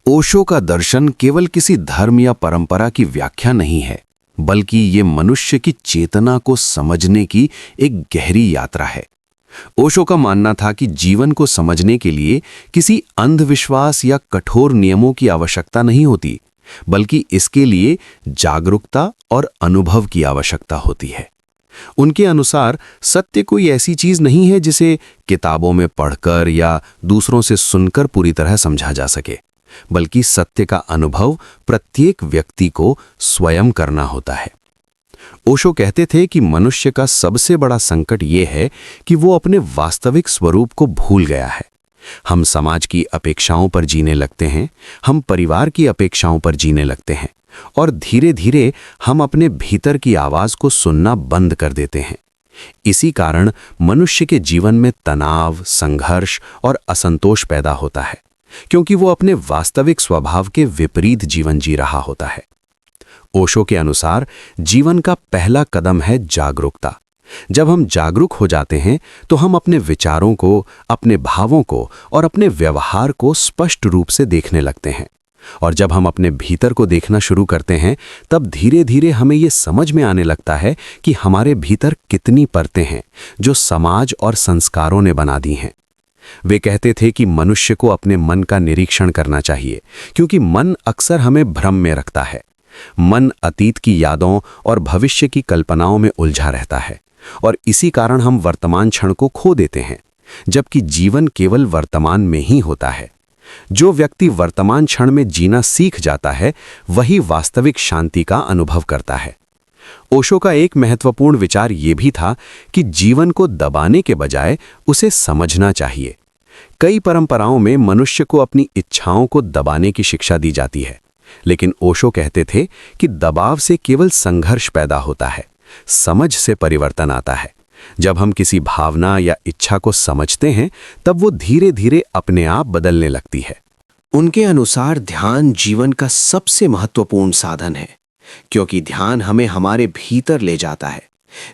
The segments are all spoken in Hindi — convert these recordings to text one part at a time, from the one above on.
ओशो का दर्शन केवल किसी धर्म या परंपरा की व्याख्या नहीं है, बल्कि ये मनुष्य की चेतना को समझने की एक गहरी यात्रा है। ओशो का मानना था कि जीवन को समझने के लिए किसी अंधविश्वास या कठोर नियमों की आवश्यकता नहीं होती, बल्कि इसके लिए जागरूकता और अनुभव की आवश्यकता होती है। उनके अनुसार सत्य कोई ऐसी चीज नहीं है जिसे किताबों में पढ़कर या दूसरों से सुनकर पूरी तरह समझा जा सके, बल्कि सत्य का अनुभव प्रत्येक व्यक्ति को स्वयं करना होता है। ओशो कहते थे कि मनुष्य का सबसे बड़ा संकट ये है कि वो अपने वास्तविक स्वरूप को भूल गया है। हम समाज की अपेक्षाओं पर जीने लगते हैं, हम परिवार की अपेक्षाओं पर जीने लगते हैं और धीरे धीरे हम अपने भीतर की आवाज को सुनना बंद कर देते हैं। इसी कारण मनुष्य के जीवन में तनाव, संघर्ष और असंतोष पैदा होता है, क्योंकि वो अपने वास्तविक स्वभाव के विपरीत जीवन जी रहा होता है। ओशो के अनुसार जीवन का पहला कदम है जागरूकता। जब हम जागरूक हो जाते हैं तो हम अपने विचारों को, अपने भावों को और अपने व्यवहार को स्पष्ट रूप से देखने लगते हैं। और जब हम अपने भीतर को देखना शुरू करते हैं, तब धीरे धीरे हमें ये समझ में आने लगता है कि हमारे भीतर कितनी परतें हैं जो समाज और संस्कारों ने बना दी हैं। वे कहते थे कि मनुष्य को अपने मन का निरीक्षण करना चाहिए, क्योंकि मन अक्सर हमें भ्रम में रखता है। मन अतीत की यादों और भविष्य की कल्पनाओं में उलझा रहता है और इसी कारण हम वर्तमान क्षण को खो देते हैं, जबकि जीवन केवल वर्तमान में ही होता है। जो व्यक्ति वर्तमान क्षण में जीना सीख जाता है, वही वास्तविक शांति का अनुभव करता है। ओशो का एक महत्वपूर्ण विचार ये भी था कि जीवन को दबाने के बजाय उसे समझना चाहिए। कई परंपराओं में मनुष्य को अपनी इच्छाओं को दबाने की शिक्षा दी जाती है, लेकिन ओशो कहते थे कि दबाव से केवल संघर्ष पैदा होता है, समझ से परिवर्तन आता है। जब हम किसी भावना या इच्छा को समझते हैं, तब वो धीरे धीरे अपने आप बदलने लगती है। उनके अनुसार ध्यान जीवन का सबसे महत्वपूर्ण साधन है, क्योंकि ध्यान हमें हमारे भीतर ले जाता है।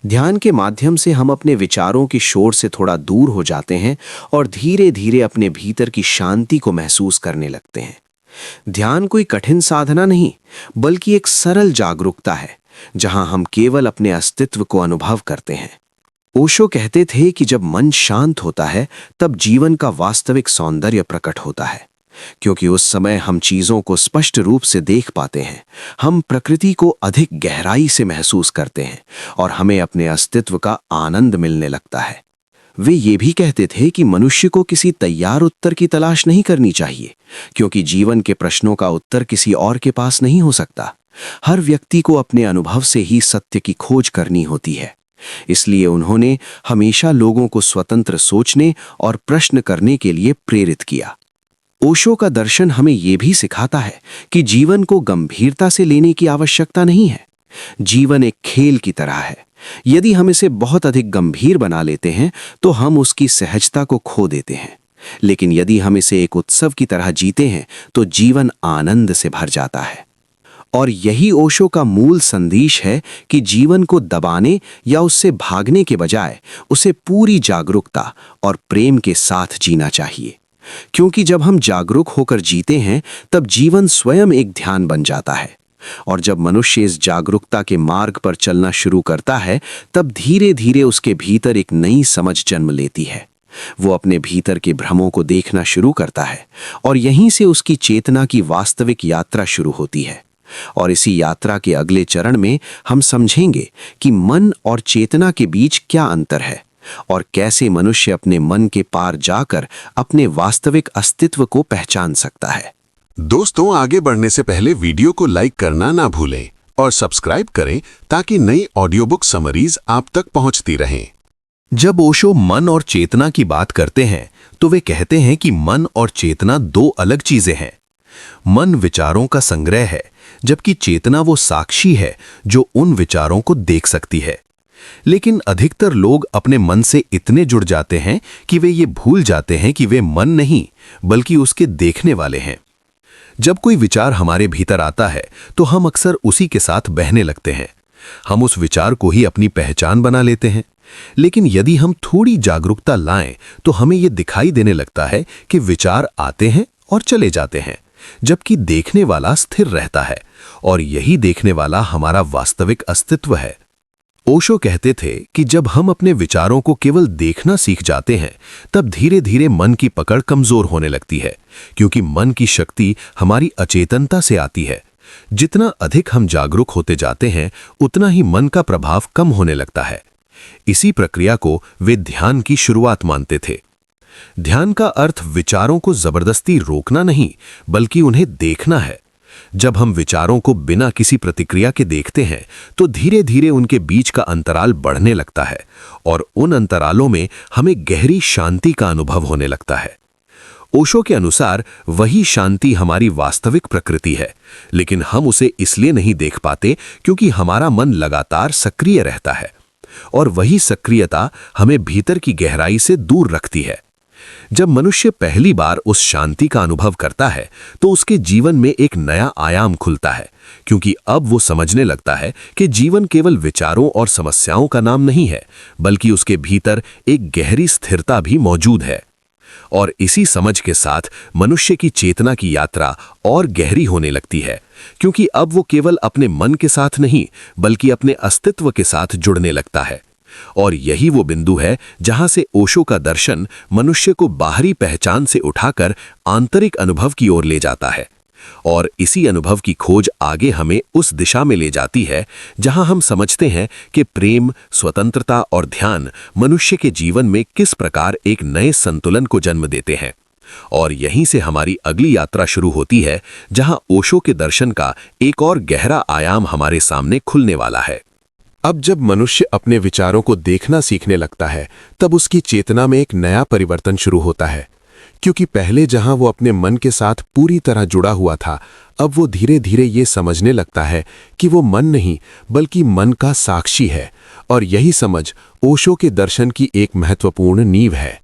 ध्यान के माध्यम से हम अपने विचारों की शोर से थोड़ा दूर हो जाते हैं और धीरे धीरे अपने भीतर की शांति को महसूस करने लगते हैं। ध्यान कोई कठिन साधना नहीं, बल्कि एक सरल जागरूकता है, जहां हम केवल अपने अस्तित्व को अनुभव करते हैं। ओशो कहते थे कि जब मन शांत होता है, तब जीवन का वास्तविक सौंदर्य प्रकट होता है, क्योंकि उस समय हम चीजों को स्पष्ट रूप से देख पाते हैं। हम प्रकृति को अधिक गहराई से महसूस करते हैं और हमें अपने अस्तित्व का आनंद मिलने लगता है। वे ये भी कहते थे कि मनुष्य को किसी तैयार उत्तर की तलाश नहीं करनी चाहिए, क्योंकि जीवन के प्रश्नों का उत्तर किसी और के पास नहीं हो सकता। हर व्यक्ति को अपने अनुभव से ही सत्य की खोज करनी होती है। इसलिए उन्होंने हमेशा लोगों को स्वतंत्र सोचने और प्रश्न करने के लिए प्रेरित किया। ओशो का दर्शन हमें यह भी सिखाता है कि जीवन को गंभीरता से लेने की आवश्यकता नहीं है। जीवन एक खेल की तरह है। यदि हम इसे बहुत अधिक गंभीर बना लेते हैं, तो हम उसकी सहजता को खो देते हैं। लेकिन यदि हम इसे एक उत्सव की तरह जीते हैं, तो जीवन आनंद से भर जाता है। और यही ओशो का मूल संदेश है कि जीवन को दबाने या उससे भागने के बजाय उसे पूरी जागरूकता और प्रेम के साथ जीना चाहिए। क्योंकि जब हम जागरूक होकर जीते हैं, तब जीवन स्वयं एक ध्यान बन जाता है। और जब मनुष्य इस जागरूकता के मार्ग पर चलना शुरू करता है, तब धीरे धीरे उसके भीतर एक नई समझ जन्म लेती है। वो अपने भीतर के भ्रमों को देखना शुरू करता है और यहीं से उसकी चेतना की वास्तविक यात्रा शुरू होती है। और इसी यात्रा के अगले चरण में हम समझेंगे कि मन और चेतना के बीच क्या अंतर है और कैसे मनुष्य अपने मन के पार जाकर अपने वास्तविक अस्तित्व को पहचान सकता है। दोस्तों, आगे बढ़ने से पहले वीडियो को लाइक करना ना भूलें और सब्सक्राइब करें ताकि नई ऑडियो बुक समरीज आप तक पहुंचती रहें। जब ओशो मन और चेतना की बात करते हैं, तो वे कहते हैं कि मन और चेतना दो अलग चीजें हैं। मन विचारों का संग्रह है, जबकि चेतना वो साक्षी है जो उन विचारों को देख सकती है। लेकिन अधिकतर लोग अपने मन से इतने जुड़ जाते हैं कि वे ये भूल जाते हैं कि वे मन नहीं, बल्कि उसके देखने वाले हैं। जब कोई विचार हमारे भीतर आता है, तो हम अक्सर उसी के साथ बहने लगते हैं। हम उस विचार को ही अपनी पहचान बना लेते हैं। लेकिन यदि हम थोड़ी जागरूकता लाएं, तो हमें यह दिखाई देने लगता है कि विचार आते हैं और चले जाते हैं, जबकि देखने वाला स्थिर रहता है, और यही देखने वाला हमारा वास्तविक अस्तित्व है। ओशो कहते थे कि जब हम अपने विचारों को केवल देखना सीख जाते हैं, तब धीरे धीरे मन की पकड़ कमजोर होने लगती है, क्योंकि मन की शक्ति हमारी अचेतनता से आती है। जितना अधिक हम जागरूक होते जाते हैं, उतना ही मन का प्रभाव कम होने लगता है। इसी प्रक्रिया को वे ध्यान की शुरुआत मानते थे। ध्यान का अर्थ विचारों को जबरदस्ती रोकना नहीं, बल्कि उन्हें देखना है। जब हम विचारों को बिना किसी प्रतिक्रिया के देखते हैं, तो धीरे धीरे उनके बीच का अंतराल बढ़ने लगता है, और उन अंतरालों में हमें गहरी शांति का अनुभव होने लगता है। ओशो के अनुसार वही शांति हमारी वास्तविक प्रकृति है, लेकिन हम उसे इसलिए नहीं देख पाते क्योंकि हमारा मन लगातार सक्रिय रहता है, और वही सक्रियता हमें भीतर की गहराई से दूर रखती है। जब मनुष्य पहली बार उस शांति का अनुभव करता है, तो उसके जीवन में एक नया आयाम खुलता है, क्योंकि अब वो समझने लगता है कि जीवन केवल विचारों और समस्याओं का नाम नहीं है, बल्कि उसके भीतर एक गहरी स्थिरता भी मौजूद है। और इसी समझ के साथ मनुष्य की चेतना की यात्रा और गहरी होने लगती है, क्योंकि अब वो केवल अपने मन के साथ नहीं, बल्कि अपने अस्तित्व के साथ जुड़ने लगता है। और यही वो बिंदु है जहां से ओशो का दर्शन मनुष्य को बाहरी पहचान से उठाकर आंतरिक अनुभव की ओर ले जाता है। और इसी अनुभव की खोज आगे हमें उस दिशा में ले जाती है जहां हम समझते हैं कि प्रेम, स्वतंत्रता और ध्यान मनुष्य के जीवन में किस प्रकार एक नए संतुलन को जन्म देते हैं। और यहीं से हमारी अगली यात्रा शुरू होती है, जहां ओशो के दर्शन का एक और गहरा आयाम हमारे सामने खुलने वाला है। अब जब मनुष्य अपने विचारों को देखना सीखने लगता है, तब उसकी चेतना में एक नया परिवर्तन शुरू होता है। क्योंकि पहले जहां वो अपने मन के साथ पूरी तरह जुड़ा हुआ था, अब वो धीरे धीरे ये समझने लगता है कि वो मन नहीं, बल्कि मन का साक्षी है। और यही समझ ओशो के दर्शन की एक महत्वपूर्ण नींव है।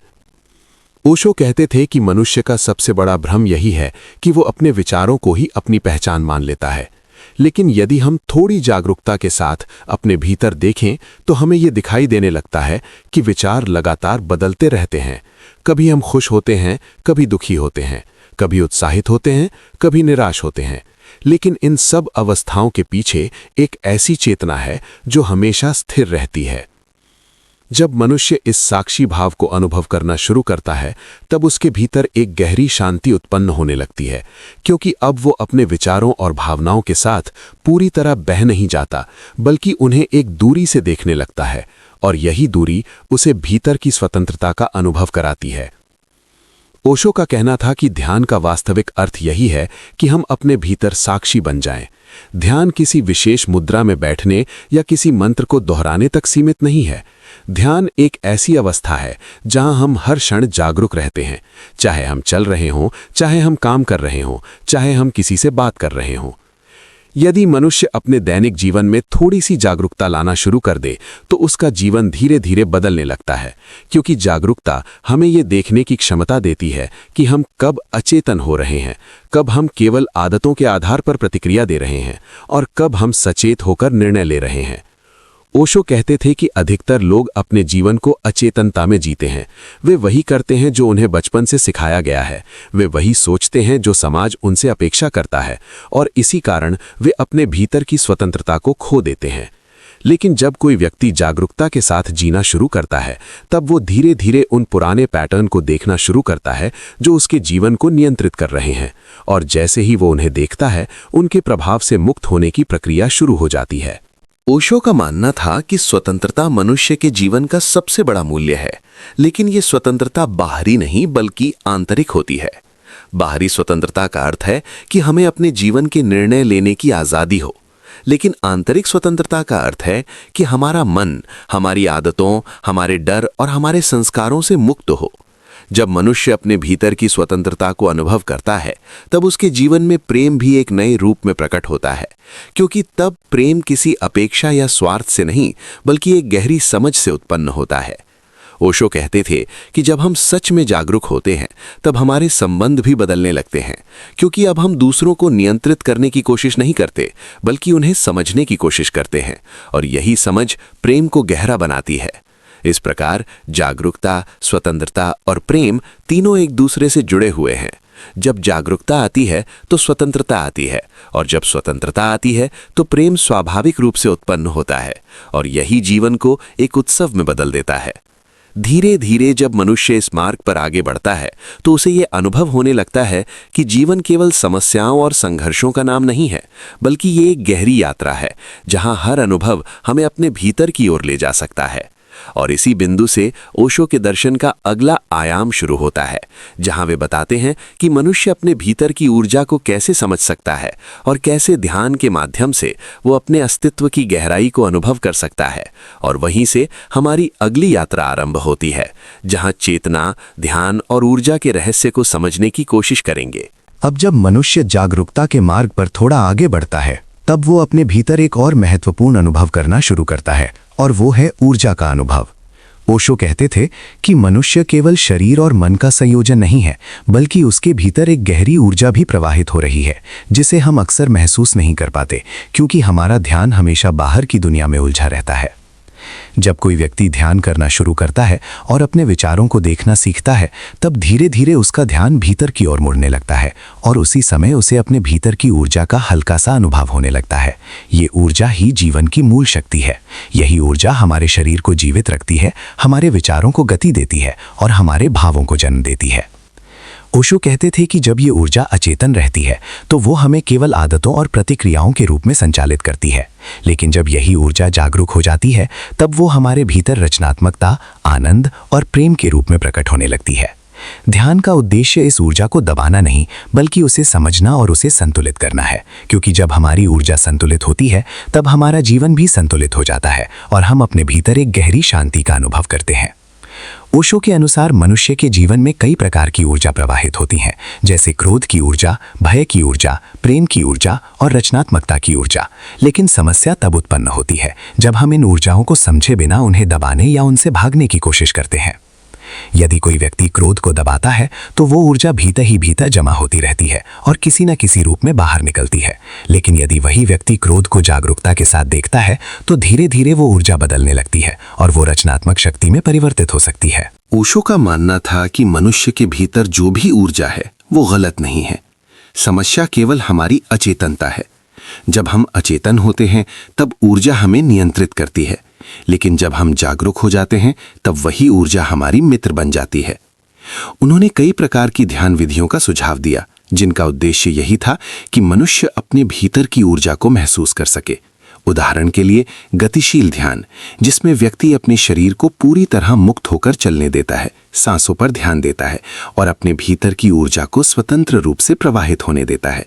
ओशो कहते थे कि मनुष्य का सबसे बड़ा भ्रम यही है कि वो अपने विचारों को ही अपनी पहचान मान लेता है। लेकिन यदि हम थोड़ी जागरूकता के साथ अपने भीतर देखें, तो हमें ये दिखाई देने लगता है कि विचार लगातार बदलते रहते हैं। कभी हम खुश होते हैं, कभी दुखी होते हैं, कभी उत्साहित होते हैं, कभी निराश होते हैं। लेकिन इन सब अवस्थाओं के पीछे एक ऐसी चेतना है जो हमेशा स्थिर रहती है। जब मनुष्य इस साक्षी भाव को अनुभव करना शुरू करता है, तब उसके भीतर एक गहरी शांति उत्पन्न होने लगती है, क्योंकि अब वो अपने विचारों और भावनाओं के साथ पूरी तरह बह नहीं जाता, बल्कि उन्हें एक दूरी से देखने लगता है। और यही दूरी उसे भीतर की स्वतंत्रता का अनुभव कराती है। ओशो का कहना था कि ध्यान का वास्तविक अर्थ यही है कि हम अपने भीतर साक्षी बन जाएं। ध्यान किसी विशेष मुद्रा में बैठने या किसी मंत्र को दोहराने तक सीमित नहीं है। ध्यान एक ऐसी अवस्था है जहां हम हर क्षण जागरूक रहते हैं, चाहे हम चल रहे हों, चाहे हम काम कर रहे हों, चाहे हम किसी से बात कर रहे हों। यदि मनुष्य अपने दैनिक जीवन में थोड़ी सी जागरूकता लाना शुरू कर दे, तो उसका जीवन धीरे धीरे बदलने लगता है, क्योंकि जागरूकता हमें ये देखने की क्षमता देती है कि हम कब अचेतन हो रहे हैं, कब हम केवल आदतों के आधार पर प्रतिक्रिया दे रहे हैं, और कब हम सचेत होकर निर्णय ले रहे हैं। ओशो कहते थे कि अधिकतर लोग अपने जीवन को अचेतनता में जीते हैं। वे वही करते हैं जो उन्हें बचपन से सिखाया गया है, वे वही सोचते हैं जो समाज उनसे अपेक्षा करता है, और इसी कारण वे अपने भीतर की स्वतंत्रता को खो देते हैं। लेकिन जब कोई व्यक्ति जागरूकता के साथ जीना शुरू करता है, तब वो धीरे धीरे उन पुराने पैटर्न को देखना शुरू करता है जो उसके जीवन को नियंत्रित कर रहे हैं, और जैसे ही वो उन्हें देखता है, उनके प्रभाव से मुक्त होने की प्रक्रिया शुरू हो जाती है। ओशो का मानना था कि स्वतंत्रता मनुष्य के जीवन का सबसे बड़ा मूल्य है, लेकिन ये स्वतंत्रता बाहरी नहीं बल्कि आंतरिक होती है। बाहरी स्वतंत्रता का अर्थ है कि हमें अपने जीवन के निर्णय लेने की आज़ादी हो, लेकिन आंतरिक स्वतंत्रता का अर्थ है कि हमारा मन हमारी आदतों, हमारे डर और हमारे संस्कारों से मुक्त हो। जब मनुष्य अपने भीतर की स्वतंत्रता को अनुभव करता है, तब उसके जीवन में प्रेम भी एक नए रूप में प्रकट होता है, क्योंकि तब प्रेम किसी अपेक्षा या स्वार्थ से नहीं बल्कि एक गहरी समझ से उत्पन्न होता है। ओशो कहते थे कि जब हम सच में जागरूक होते हैं, तब हमारे संबंध भी बदलने लगते हैं, क्योंकि अब हम दूसरों को नियंत्रित करने की कोशिश नहीं करते, बल्कि उन्हें समझने की कोशिश करते हैं, और यही समझ प्रेम को गहरा बनाती है। इस प्रकार जागरूकता, स्वतंत्रता और प्रेम तीनों एक दूसरे से जुड़े हुए हैं, जब जागरूकता आती है तो स्वतंत्रता आती है, और जब स्वतंत्रता आती है तो प्रेम स्वाभाविक रूप से उत्पन्न होता है, और यही जीवन को एक उत्सव में बदल देता है। धीरे धीरे जब मनुष्य इस मार्ग पर आगे बढ़ता है तो उसे ये अनुभव होने लगता है कि जीवन केवल समस्याओं और संघर्षों का नाम नहीं है, बल्कि ये एक गहरी यात्रा है जहां हर अनुभव हमें अपने भीतर की ओर ले जा सकता है। और इसी बिंदु से ओशो के दर्शन का अगला आयाम शुरू होता है, जहां वे बताते हैं कि मनुष्य अपने भीतर की ऊर्जा को कैसे समझ सकता है और कैसे ध्यान के माध्यम से वो अपने अस्तित्व की गहराई को अनुभव कर सकता है। और वहीं से हमारी अगली यात्रा आरंभ होती है, जहां चेतना, ध्यान और ऊर्जा के रहस्य को समझने की कोशिश करेंगे। अब जब मनुष्य जागरूकता के मार्ग पर थोड़ा आगे बढ़ता है, तब वो अपने भीतर एक और महत्वपूर्ण अनुभव करना शुरू करता है, और वो है ऊर्जा का अनुभव। ओशो कहते थे कि मनुष्य केवल शरीर और मन का संयोजन नहीं है, बल्कि उसके भीतर एक गहरी ऊर्जा भी प्रवाहित हो रही है, जिसे हम अक्सर महसूस नहीं कर पाते, क्योंकि हमारा ध्यान हमेशा बाहर की दुनिया में उलझा रहता है। जब कोई व्यक्ति ध्यान करना शुरू करता है और अपने विचारों को देखना सीखता है, तब धीरे धीरे उसका ध्यान भीतर की ओर मुड़ने लगता है, और उसी समय उसे अपने भीतर की ऊर्जा का हल्का सा अनुभव होने लगता है। ये ऊर्जा ही जीवन की मूल शक्ति है। यही ऊर्जा हमारे शरीर को जीवित रखती है, हमारे विचारों को गति देती है और हमारे भावों को जन्म देती है। ओशो कहते थे कि जब ये ऊर्जा अचेतन रहती है तो वो हमें केवल आदतों और प्रतिक्रियाओं के रूप में संचालित करती है, लेकिन जब यही ऊर्जा जागरूक हो जाती है तब वो हमारे भीतर रचनात्मकता, आनंद और प्रेम के रूप में प्रकट होने लगती है। ध्यान का उद्देश्य इस ऊर्जा को दबाना नहीं, बल्कि उसे समझना और उसे संतुलित करना है, क्योंकि जब हमारी ऊर्जा संतुलित होती है तब हमारा जीवन भी संतुलित हो जाता है और हम अपने भीतर एक गहरी शांति का अनुभव करते हैं। ओशो के अनुसार मनुष्य के जीवन में कई प्रकार की ऊर्जा प्रवाहित होती हैं, जैसे क्रोध की ऊर्जा, भय की ऊर्जा, प्रेम की ऊर्जा और रचनात्मकता की ऊर्जा। लेकिन समस्या तब उत्पन्न होती है जब हम इन ऊर्जाओं को समझे बिना उन्हें दबाने या उनसे भागने की कोशिश करते हैं। यदि कोई व्यक्ति क्रोध को दबाता है तो वो ऊर्जा भीतर ही भीतर जमा होती रहती है और किसी न किसी रूप में बाहर निकलती है। लेकिन यदि वही व्यक्ति क्रोध को जागरूकता के साथ देखता है तो धीरे धीरे वो ऊर्जा बदलने लगती है और वो रचनात्मक शक्ति में परिवर्तित हो सकती है। ओशो का मानना था कि मनुष्य के भीतर जो भी ऊर्जा है वो गलत नहीं है। समस्या केवल हमारी अचेतनता है। जब हम अचेतन होते हैं तब ऊर्जा हमें नियंत्रित करती है, लेकिन जब हम जागरूक हो जाते हैं तब वही ऊर्जा हमारी मित्र बन जाती है। उन्होंने कई प्रकार की ध्यान विधियों का सुझाव दिया, जिनका उद्देश्य यही था कि मनुष्य अपने भीतर की ऊर्जा को महसूस कर सके। उदाहरण के लिए गतिशील ध्यान, जिसमें व्यक्ति अपने शरीर को पूरी तरह मुक्त होकर चलने देता है, सांसों पर ध्यान देता है और अपने भीतर की ऊर्जा को स्वतंत्र रूप से प्रवाहित होने देता है।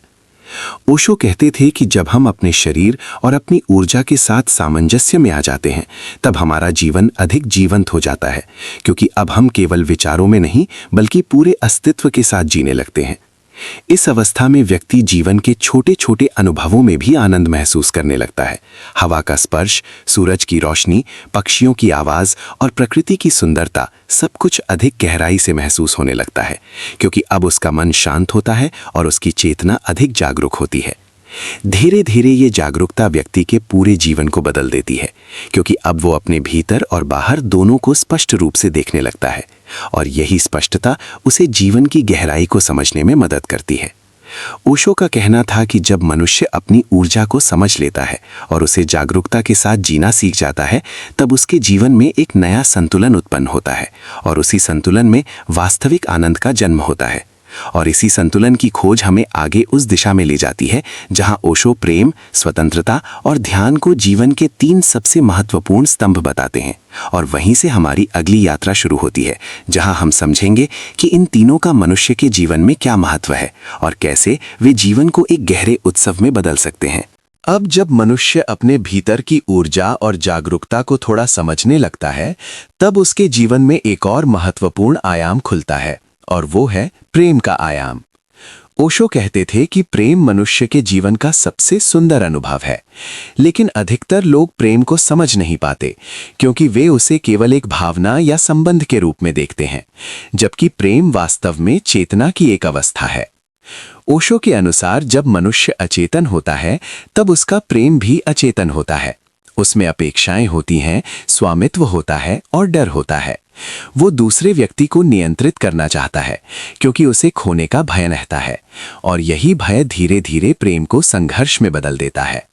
ओशो कहते थे कि जब हम अपने शरीर और अपनी ऊर्जा के साथ सामंजस्य में आ जाते हैं तब हमारा जीवन अधिक जीवंत हो जाता है, क्योंकि अब हम केवल विचारों में नहीं बल्कि पूरे अस्तित्व के साथ जीने लगते हैं। इस अवस्था में व्यक्ति जीवन के छोटे छोटे अनुभवों में भी आनंद महसूस करने लगता है। हवा का स्पर्श, सूरज की रोशनी, पक्षियों की आवाज और प्रकृति की सुंदरता, सब कुछ अधिक गहराई से महसूस होने लगता है, क्योंकि अब उसका मन शांत होता है और उसकी चेतना अधिक जागरूक होती है। धीरे धीरे ये जागरूकता व्यक्ति के पूरे जीवन को बदल देती है, क्योंकि अब वो अपने भीतर और बाहर दोनों को स्पष्ट रूप से देखने लगता है, और यही स्पष्टता उसे जीवन की गहराई को समझने में मदद करती है। ओशो का कहना था कि जब मनुष्य अपनी ऊर्जा को समझ लेता है और उसे जागरूकता के साथ जीना सीख जाता है, तब उसके जीवन में एक नया संतुलन उत्पन्न होता है और उसी संतुलन में वास्तविक आनंद का जन्म होता है। और इसी संतुलन की खोज हमें आगे उस दिशा में ले जाती है जहां ओशो प्रेम, स्वतंत्रता और ध्यान को जीवन के 3 सबसे महत्वपूर्ण स्तंभ बताते हैं। और वहीं से हमारी अगली यात्रा शुरू होती है, जहां हम समझेंगे कि इन तीनों का मनुष्य के जीवन में क्या महत्व है और कैसे वे जीवन को एक गहरे उत्सव में बदल सकते हैं। अब जब मनुष्य अपने भीतर की ऊर्जा और जागरूकता को थोड़ा समझने लगता है, तब उसके जीवन में एक और महत्वपूर्ण आयाम खुलता है, और वो है प्रेम का आयाम। ओशो कहते थे कि प्रेम मनुष्य के जीवन का सबसे सुंदर अनुभव है, लेकिन अधिकतर लोग प्रेम को समझ नहीं पाते, क्योंकि वे उसे केवल एक भावना या संबंध के रूप में देखते हैं, जबकि प्रेम वास्तव में चेतना की एक अवस्था है। ओशो के अनुसार जब मनुष्य अचेतन होता है तब उसका प्रेम भी अचेतन होता है। उसमें अपेक्षाएं होती हैं, स्वामित्व होता है और डर होता है। वो दूसरे व्यक्ति को नियंत्रित करना चाहता है क्योंकि उसे खोने का भय रहता है, और यही भय धीरे धीरे प्रेम को संघर्ष में बदल देता है।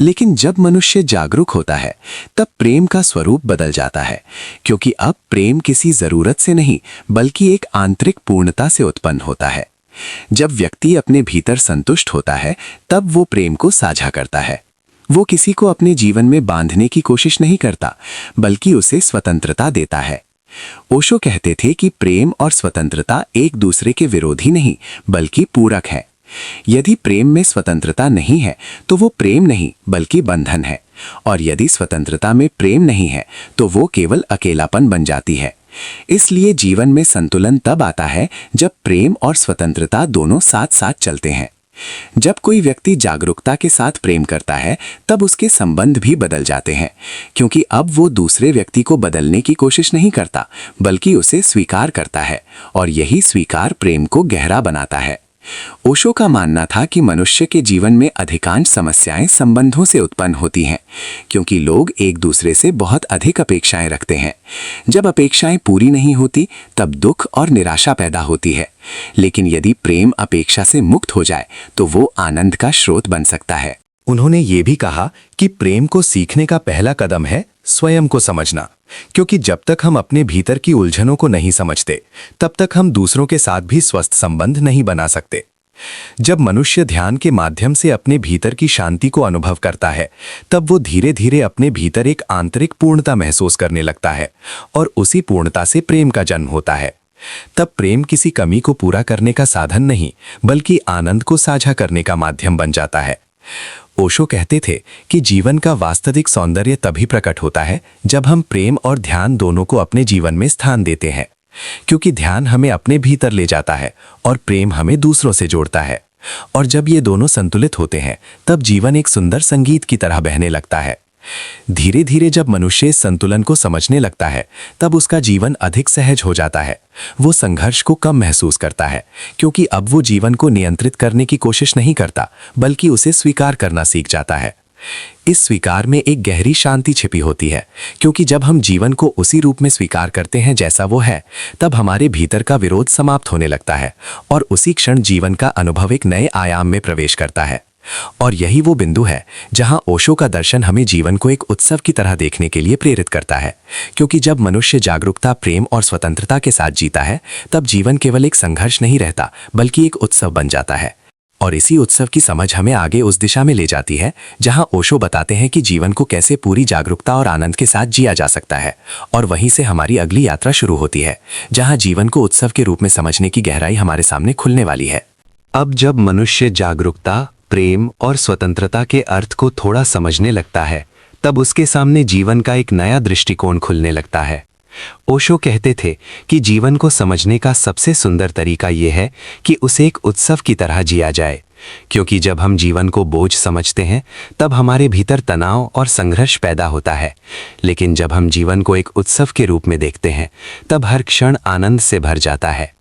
लेकिन जब मनुष्य जागरूक होता है तब प्रेम का स्वरूप बदल जाता है, क्योंकि अब प्रेम किसी जरूरत से नहीं बल्कि एक आंतरिक पूर्णता से उत्पन्न होता है। जब व्यक्ति अपने भीतर संतुष्ट होता है तब वो प्रेम को साझा करता है। वो किसी को अपने जीवन में बांधने की कोशिश नहीं करता बल्कि उसे स्वतंत्रता देता है। ओशो कहते थे कि प्रेम और स्वतंत्रता एक दूसरे के विरोधी नहीं बल्कि पूरक है। यदि प्रेम में स्वतंत्रता नहीं है तो वो प्रेम नहीं बल्कि बंधन है, और यदि स्वतंत्रता में प्रेम नहीं है तो वो केवल अकेलापन बन जाती है। इसलिए जीवन में संतुलन तब आता है जब प्रेम और स्वतंत्रता दोनों साथ साथ चलते हैं। जब कोई व्यक्ति जागरूकता के साथ प्रेम करता है तब उसके संबंध भी बदल जाते हैं, क्योंकि अब वो दूसरे व्यक्ति को बदलने की कोशिश नहीं करता बल्कि उसे स्वीकार करता है, और यही स्वीकार प्रेम को गहरा बनाता है। ओशो का मानना था कि मनुष्य के जीवन में अधिकांश समस्याएं संबंधों से उत्पन्न होती हैं, क्योंकि लोग एक दूसरे से बहुत अधिक अपेक्षाएं रखते हैं। जब अपेक्षाएं पूरी नहीं होती तब दुख और निराशा पैदा होती है, लेकिन यदि प्रेम अपेक्षा से मुक्त हो जाए तो वो आनंद का स्रोत बन सकता है। उन्होंने ये भी कहा कि प्रेम को सीखने का पहला कदम है स्वयं को समझना, क्योंकि जब तक हम अपने भीतर की उलझनों को नहीं समझते तब तक हम दूसरों के साथ भी स्वस्थ संबंध नहीं बना सकते। जब मनुष्य ध्यान के माध्यम से अपने भीतर की शांति को अनुभव करता है तब वो धीरे धीरे अपने भीतर एक आंतरिक पूर्णता महसूस करने लगता है, और उसी पूर्णता से प्रेम का जन्म होता है। तब प्रेम किसी कमी को पूरा करने का साधन नहीं बल्कि आनंद को साझा करने का माध्यम बन जाता है। ओशो कहते थे कि जीवन का वास्तविक सौंदर्य तभी प्रकट होता है जब हम प्रेम और ध्यान दोनों को अपने जीवन में स्थान देते हैं, क्योंकि ध्यान हमें अपने भीतर ले जाता है और प्रेम हमें दूसरों से जोड़ता है। और जब ये दोनों संतुलित होते हैं तब जीवन एक सुंदर संगीत की तरह बहने लगता है। धीरे धीरे जब मनुष्य इस संतुलन को समझने लगता है तब उसका जीवन अधिक सहज हो जाता है। वो संघर्ष को कम महसूस करता है, क्योंकि अब वो जीवन को नियंत्रित करने की कोशिश नहीं करता बल्कि उसे स्वीकार करना सीख जाता है। इस स्वीकार में एक गहरी शांति छिपी होती है, क्योंकि जब हम जीवन को उसी रूप में स्वीकार करते हैं जैसा वो है तब हमारे भीतर का विरोध समाप्त होने लगता है और उसी क्षण जीवन का अनुभव एक नए आयाम में प्रवेश करता है। और यही वो बिंदु है जहां ओशो का दर्शन हमें जीवन को एक उत्सव की तरह देखने के लिए प्रेरित करता है, क्योंकि जब मनुष्य जागरूकता, प्रेम और स्वतंत्रता के साथ जीता है तब जीवन केवल एक संघर्ष नहीं रहता बल्कि एक उत्सव बन जाता है। और इसी उत्सव की समझ हमें आगे उस दिशा में ले जाती है जहां ओशो बताते हैं कि जीवन को कैसे पूरी जागरूकता और आनंद के साथ जिया जा सकता है, और वहीं से हमारी अगली यात्रा शुरू होती है जहां जीवन को उत्सव के रूप में समझने की गहराई हमारे सामने खुलने वाली है। अब जब मनुष्य जागरूकता, प्रेम और स्वतंत्रता के अर्थ को थोड़ा समझने लगता है तब उसके सामने जीवन का एक नया दृष्टिकोण खुलने लगता है। ओशो कहते थे कि जीवन को समझने का सबसे सुंदर तरीका यह है कि उसे एक उत्सव की तरह जिया जाए, क्योंकि जब हम जीवन को बोझ समझते हैं तब हमारे भीतर तनाव और संघर्ष पैदा होता है, लेकिन जब हम जीवन को एक उत्सव के रूप में देखते हैं तब हर क्षण आनंद से भर जाता है।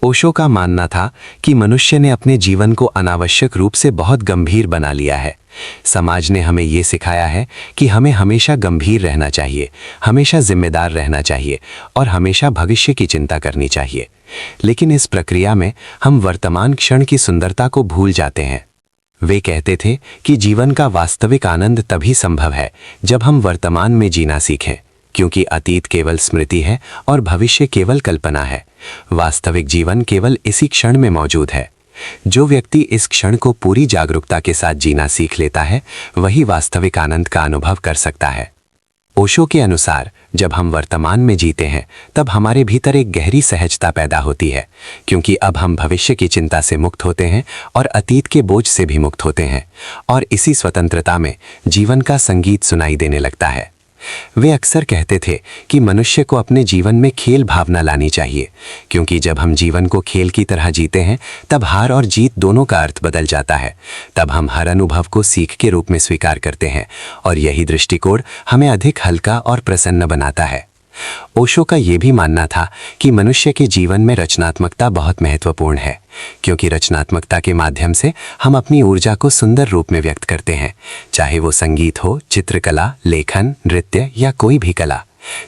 ओशो का मानना था कि मनुष्य ने अपने जीवन को अनावश्यक रूप से बहुत गंभीर बना लिया है। समाज ने हमें ये सिखाया है कि हमें हमेशा गंभीर रहना चाहिए, हमेशा जिम्मेदार रहना चाहिए और हमेशा भविष्य की चिंता करनी चाहिए। लेकिन इस प्रक्रिया में हम वर्तमान क्षण की सुंदरता को भूल जाते हैं। वे कहते थे कि जीवन का वास्तविक आनंद तभी संभव है जब हम वर्तमान में जीना सीखें, क्योंकि अतीत केवल स्मृति है और भविष्य केवल कल्पना है। वास्तविक जीवन केवल इसी क्षण में मौजूद है। जो व्यक्ति इस क्षण को पूरी जागरूकता के साथ जीना सीख लेता है वही वास्तविक आनंद का अनुभव कर सकता है। ओशो के अनुसार जब हम वर्तमान में जीते हैं तब हमारे भीतर एक गहरी सहजता पैदा होती है, क्योंकि अब हम भविष्य की चिंता से मुक्त होते हैं और अतीत के बोझ से भी मुक्त होते हैं, और इसी स्वतंत्रता में जीवन का संगीत सुनाई देने लगता है। वे अक्सर कहते थे कि मनुष्य को अपने जीवन में खेल भावना लानी चाहिए, क्योंकि जब हम जीवन को खेल की तरह जीते हैं तब हार और जीत दोनों का अर्थ बदल जाता है। तब हम हर अनुभव को सीख के रूप में स्वीकार करते हैं और यही दृष्टिकोण हमें अधिक हल्का और प्रसन्न बनाता है। ओशो का यह भी मानना था कि मनुष्य के जीवन में रचनात्मकता बहुत महत्वपूर्ण है, क्योंकि रचनात्मकता के माध्यम से हम अपनी ऊर्जा को सुंदर रूप में व्यक्त करते हैं, चाहे वो संगीत हो, चित्रकला, लेखन, नृत्य या कोई भी कला।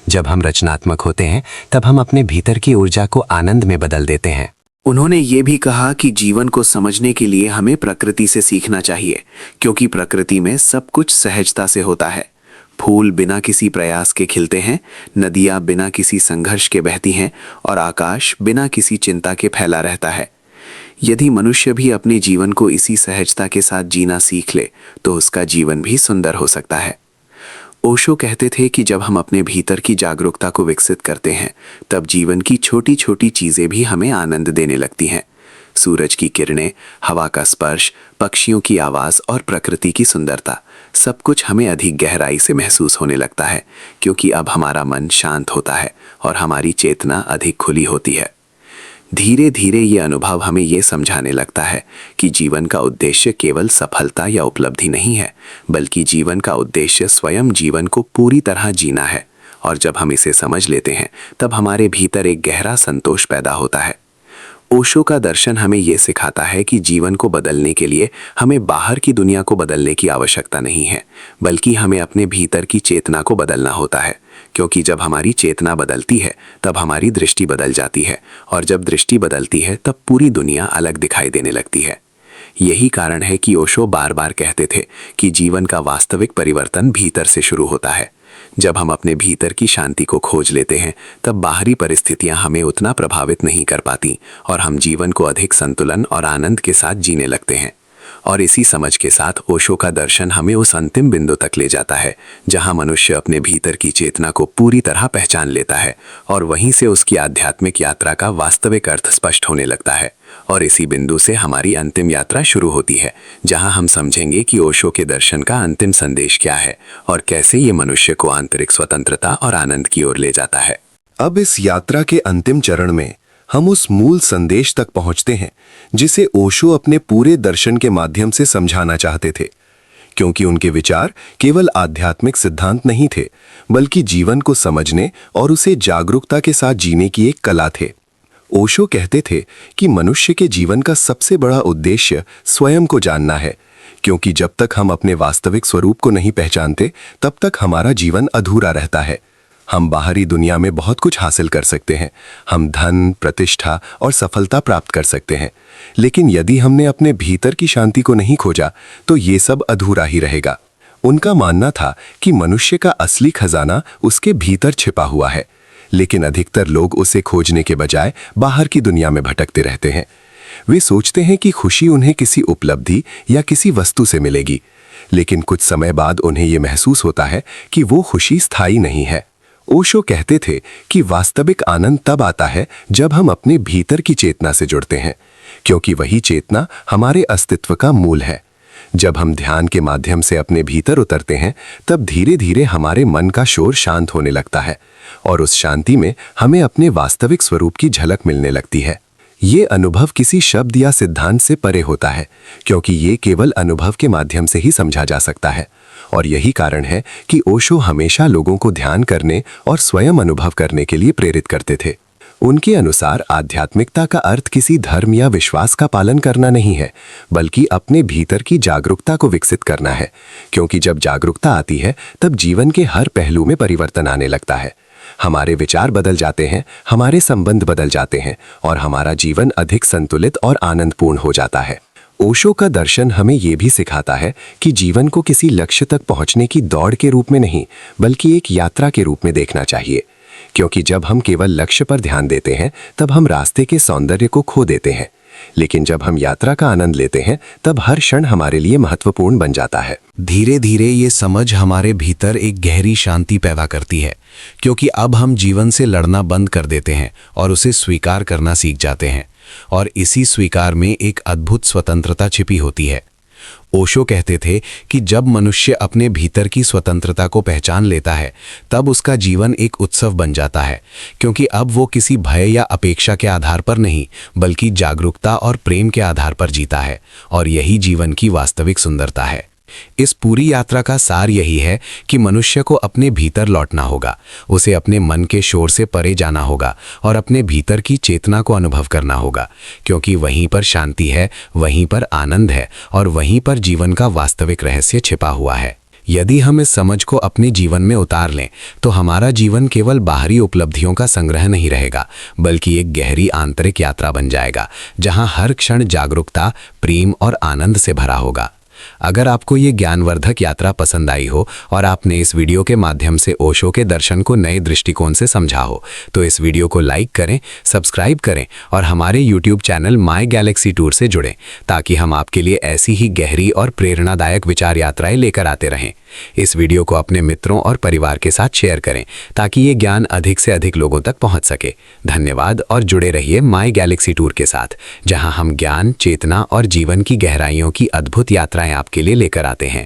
जब हम रचनात्मक होते हैं तब हम अपने भीतर की ऊर्जा को आनंद में बदल देते हैं। उन्होंने ये भी कहा कि जीवन को समझने के लिए हमें प्रकृति से सीखना चाहिए, क्योंकि प्रकृति में सब कुछ सहजता से होता है। फूल बिना किसी प्रयास के खिलते हैं, नदियाँ बिना किसी संघर्ष के बहती हैं और आकाश बिना किसी चिंता के फैला रहता है। यदि मनुष्य भी अपने जीवन को इसी सहजता के साथ जीना सीख ले तो उसका जीवन भी सुंदर हो सकता है। ओशो कहते थे कि जब हम अपने भीतर की जागरूकता को विकसित करते हैं तब जीवन की छोटी छोटी चीज़ें भी हमें आनंद देने लगती हैं। सूरज की किरणें, हवा का स्पर्श, पक्षियों की आवाज़ और प्रकृति की सुंदरता, सब कुछ हमें अधिक गहराई से महसूस होने लगता है, क्योंकि अब हमारा मन शांत होता है और हमारी चेतना अधिक खुली होती है। धीरे धीरे ये अनुभव हमें ये समझाने लगता है कि जीवन का उद्देश्य केवल सफलता या उपलब्धि नहीं है, बल्कि जीवन का उद्देश्य स्वयं जीवन को पूरी तरह जीना है। और जब हम इसे समझ लेते हैं तब हमारे भीतर एक गहरा संतोष पैदा होता है। ओशो का दर्शन हमें ये सिखाता है कि जीवन को बदलने के लिए हमें बाहर की दुनिया को बदलने की आवश्यकता नहीं है, बल्कि हमें अपने भीतर की चेतना को बदलना होता है। क्योंकि जब हमारी चेतना बदलती है तब हमारी दृष्टि बदल जाती है, और जब दृष्टि बदलती है तब पूरी दुनिया अलग दिखाई देने लगती है। यही कारण है कि ओशो बार बार कहते थे कि जीवन का वास्तविक परिवर्तन भीतर से शुरू होता है। जब हम अपने भीतर की शांति को खोज लेते हैं तब बाहरी परिस्थितियां हमें उतना प्रभावित नहीं कर पाती और हम जीवन को अधिक संतुलन और आनंद के साथ जीने लगते हैं। और इसी समझ के साथ ओशो का दर्शन हमें उस अंतिम बिंदु तक ले जाता है जहां मनुष्य अपने भीतर की चेतना को पूरी तरह पहचान लेता है और वहीं से उसकी आध्यात्मिक यात्रा का वास्तविक अर्थ स्पष्ट होने लगता है। और इसी बिंदु से हमारी अंतिम यात्रा शुरू होती है, जहां हम समझेंगे कि ओशो के दर्शन का अंतिम संदेश क्या है और कैसे ये मनुष्य को आंतरिक स्वतंत्रता और आनंद की ओर ले जाता है। अब इस यात्रा के अंतिम चरण में हम उस मूल संदेश तक पहुंचते हैं जिसे ओशो अपने पूरे दर्शन के माध्यम से समझाना चाहते थे, क्योंकि उनके विचार केवल आध्यात्मिक सिद्धांत नहीं थे, बल्कि जीवन को समझने और उसे जागरूकता के साथ जीने की एक कला थे। ओशो कहते थे कि मनुष्य के जीवन का सबसे बड़ा उद्देश्य स्वयं को जानना है, क्योंकि जब तक हम अपने वास्तविक स्वरूप को नहीं पहचानते तब तक हमारा जीवन अधूरा रहता है। हम बाहरी दुनिया में बहुत कुछ हासिल कर सकते हैं, हम धन, प्रतिष्ठा और सफलता प्राप्त कर सकते हैं, लेकिन यदि हमने अपने भीतर की शांति को नहीं खोजा तो ये सब अधूरा ही रहेगा। उनका मानना था कि मनुष्य का असली खजाना उसके भीतर छिपा हुआ है, लेकिन अधिकतर लोग उसे खोजने के बजाय बाहर की दुनिया में भटकते रहते हैं। वे सोचते हैं कि खुशी उन्हें किसी उपलब्धि या किसी वस्तु से मिलेगी, लेकिन कुछ समय बाद उन्हें यह महसूस होता है कि वो खुशी स्थायी नहीं है। ओशो कहते थे कि वास्तविक आनंद तब आता है जब हम अपने भीतर की चेतना से जुड़ते हैं, क्योंकि वही चेतना हमारे अस्तित्व का मूल है। जब हम ध्यान के माध्यम से अपने भीतर उतरते हैं तब धीरे धीरे हमारे मन का शोर शांत होने लगता है और उस शांति में हमें अपने वास्तविक स्वरूप की झलक मिलने लगती है। ये अनुभव किसी शब्द या सिद्धांत से परे होता है, क्योंकि ये केवल अनुभव के माध्यम से ही समझा जा सकता है। और यही कारण है कि ओशो हमेशा लोगों को ध्यान करने और स्वयं अनुभव करने के लिए प्रेरित करते थे। उनके अनुसार आध्यात्मिकता का अर्थ किसी धर्म या विश्वास का पालन करना नहीं है, बल्कि अपने भीतर की जागरूकता को विकसित करना है, क्योंकि जब जागरूकता आती है तब जीवन के हर पहलू में परिवर्तन आने लगता है। हमारे विचार बदल जाते हैं, हमारे संबंध बदल जाते हैं और हमारा जीवन अधिक संतुलित और आनंदपूर्ण हो जाता है। ओशो का दर्शन हमें यह भी सिखाता है कि जीवन को किसी लक्ष्य तक पहुंचने की दौड़ के रूप में नहीं, बल्कि एक यात्रा के रूप में देखना चाहिए, क्योंकि जब हम केवल लक्ष्य पर ध्यान देते हैं तब हम रास्ते के सौंदर्य को खो देते हैं, लेकिन जब हम यात्रा का आनंद लेते हैं तब हर क्षण हमारे लिए महत्वपूर्ण बन जाता है। धीरे धीरे ये समझ हमारे भीतर एक गहरी शांति पैदा करती है, क्योंकि अब हम जीवन से लड़ना बंद कर देते हैं और उसे स्वीकार करना सीख जाते हैं, और इसी स्वीकार में एक अद्भुत स्वतंत्रता छिपी होती है। ओशो कहते थे कि जब मनुष्य अपने भीतर की स्वतंत्रता को पहचान लेता है तब उसका जीवन एक उत्सव बन जाता है, क्योंकि अब वो किसी भय या अपेक्षा के आधार पर नहीं, बल्कि जागरूकता और प्रेम के आधार पर जीता है, और यही जीवन की वास्तविक सुंदरता है। इस पूरी यात्रा का सार यही है कि मनुष्य को अपने भीतर लौटना होगा, उसे अपने मन के शोर से परे जाना होगा और अपने भीतर की चेतना को अनुभव करना होगा, क्योंकि वहीं पर शांति है, वहीं पर आनंद है और वहीं पर जीवन का वास्तविक रहस्य छिपा हुआ है। यदि हम इस समझ को अपने जीवन में उतार लें तो हमारा जीवन केवल बाहरी उपलब्धियों का संग्रह नहीं रहेगा, बल्कि एक गहरी आंतरिक यात्रा बन जाएगा जहां हर क्षण जागरूकता, प्रेम और आनंद से भरा होगा। अगर आपको ये ज्ञानवर्धक यात्रा पसंद आई हो और आपने इस वीडियो के माध्यम से ओशो के दर्शन को नए दृष्टिकोण से समझा हो, तो इस वीडियो को लाइक करें, सब्सक्राइब करें और हमारे YouTube channel my Galaxy tour से जुड़ें, ताकि हम आपके लिए ऐसी ही गहरी और प्रेरणादायक विचार यात्राएं लेकर आते रहें। इस वीडियो को अपने मित्रों और परिवार के साथ शेयर करें ताकि ये ज्ञान अधिक से अधिक लोगों तक पहुंच सके। धन्यवाद और जुड़े रहिए माय गैलेक्सी टूर के साथ, जहां हम ज्ञान, चेतना और जीवन की गहराइयों की अद्भुत यात्राएं आपके लिए लेकर आते हैं।